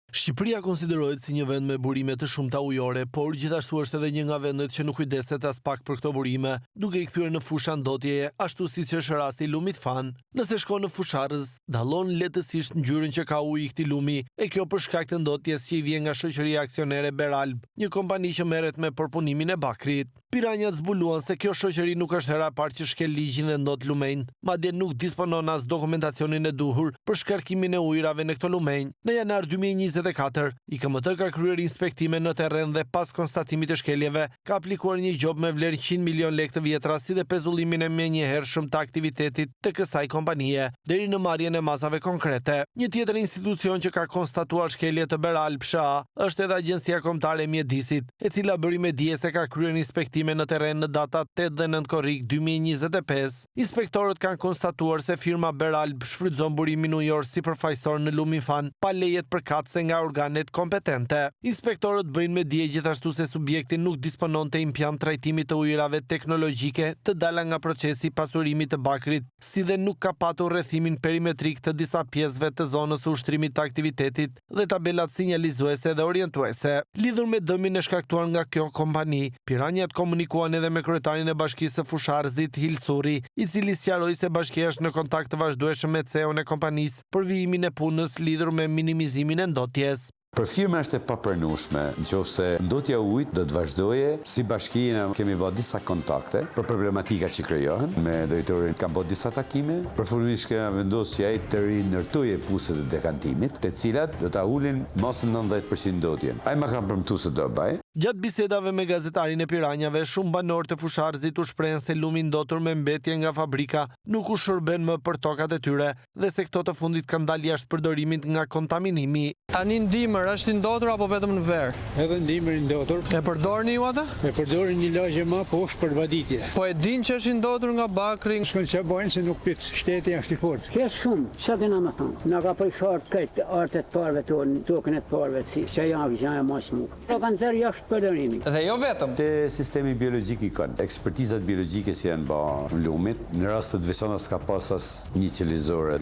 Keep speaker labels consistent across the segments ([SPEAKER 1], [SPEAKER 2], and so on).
[SPEAKER 1] Shqipëria konsiderohet si një vend me burime të shumta ujore, por gjithashtu është edhe një nga vendet që nuk kujdeset as pak për këto burime, duke i kthyer në fusha ndotjeje, ashtu siç është rasti i lumit Fan. Nëse shkon në fusharrës, dallon lehtësisht ngjyrën që ka uji i këtij lumi, e kjo për shkak të ndotjes që i vjen nga shoqëria aksionere Beralb, një kompani që merret me përpunimin e bakrit. Piranjat zbuluan se kjo shoqëri nuk është hera e parë që shkel ligjin dhe ndot lumenj, madje nuk disponon as dokumentacionin e duhur për shkarkimin e ujrave në këto lumenj. Në janar 2024, IKMT ka kryer inspektime në terren dhe pas konstatimit të shkeljeve, ka aplikuar një gjop me vlerë 100 milion lekë të vjetra si dhe pezullimin e menjëhershëm të aktivitetit të kësaj kompanie, deri në marrjen e masave konkrete. Një tjetër institucion që ka konstatuar shkelje të Beralb SHA është edhe Agjencia Kombëtare e Mjedisit, e cila bëri me dije se ka kryer inspektime në terren në datat 8 dhe 9 korrik 2025. Inspektorët kanë konstatuar se firma Beralb shfrytëzon burimin ujor sipërfaqësor në lumin Fan pa lejet përkatëse nga organet kompetente. Inspektorët bëjnë me dije gjithashtu se subjekti nuk disponon të impjant trajtimit të ujrave teknologjike të dala nga procesi pasurimit të bakrit, si dhe nuk ka patur rrethimin perimetrik të disa pjesëve të zonës së ushtrimit të aktivitetit dhe tabelat sinjalizuese dhe orientuese. Lidhur me dëmin e shkaktuar nga kjo kompani, Piranjat komunikuan edhe me kryetarin e bashkisë së fusharëzit Hilsuri, i cili sqaroi se bashkia është në kontakt të vazhdueshëm me CEO-n e kompanisë për vijimin e punës lidhur me minimizimin e ndotjes.
[SPEAKER 2] Për firma është e papranueshme, nëse ndotja e ujit do të vazhdoje, si bashkia kemi bërë disa kontakte për problematika që krijohen, me drejtorin kam bërë disa takime, përfundimisht kemi vendosur që ai të rinërtojë puset e dekantimit, të cilat do ta ulin mos 90% ndotjen. Ai më ka premtuar se do bëj.
[SPEAKER 1] Gjatë bisedave me gazetarin e Piranjave, shumë banorë të fusharëzit u shprehen se lumi ndotur me mbetje nga fabrika nuk u shërben më për tokat e tyre dhe se këto të fundit kanë dalë jashtë përdorimit nga kontaminimi.
[SPEAKER 3] Tani ndimër është i ndotur apo vetëm në verë?
[SPEAKER 4] Edhe ndimër i ndotur.
[SPEAKER 3] E përdorni ju atë?
[SPEAKER 4] E përdorni një lagje më poshtë për vaditje.
[SPEAKER 3] Po e din që është i ndotur nga bakri?
[SPEAKER 4] Shkon që bojnë se nuk pit, shteti është i fortë.
[SPEAKER 5] Kes shumë, çka kena më thonë? Na ka përshart këtë artet parëve tonë, tokën e parëve si që janë më smur. Pro kanë zërë jashtë përdorimit.
[SPEAKER 3] Dhe jo vetëm.
[SPEAKER 2] Te sistemi biologjik i kanë. Ekspertizat biologjike që janë bërë lumit, në rast të veçanta s'ka pas as një qelizore,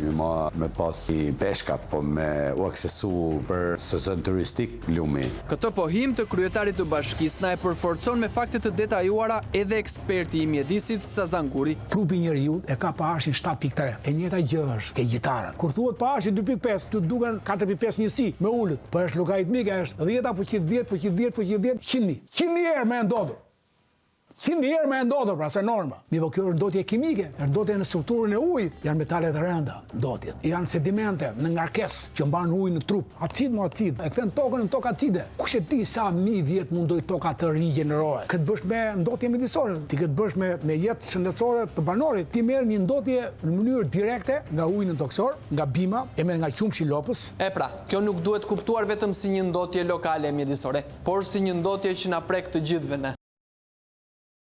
[SPEAKER 2] me pas i peshka, po me u aksesu për sezon turistik lumi.
[SPEAKER 6] Këtë pohim të kryetarit të bashkisë na e përforcon me fakte të detajuara edhe eksperti i mjedisit Sazan Guri.
[SPEAKER 7] Trupi njeriu e ka pH-in 7.3. E njëjta gjë është ke gitara. Kur thuhet pH-i 2.5, tu duken 4.5 njësi me ulët. Po është logaritmike, është 10 100 herë më ndodhur. 100 herë më ndodhur, pra se norma. Mirë, po kjo është ndotje kimike, është ndotje në strukturën e ujit, janë metale të rënda, ndotjet. Janë sedimente në ngarkesë që mban ujin në trup. Acid më acid, e kthen tokën në tokë acide. Kush e di sa mijë vjet mundoj toka të rigjenerohet? Këtë bësh me ndotje mjedisore, ti këtë bësh me jetë shëndetësore të banorit. Ti merr një ndotje në mënyrë direkte nga uji në toksor, nga bima, e merr nga qumshi i lopës.
[SPEAKER 6] E pra, kjo nuk duhet kuptuar vetëm si një ndotje lokale mjedisore, por si një ndotje që na prek të gjithëve ne.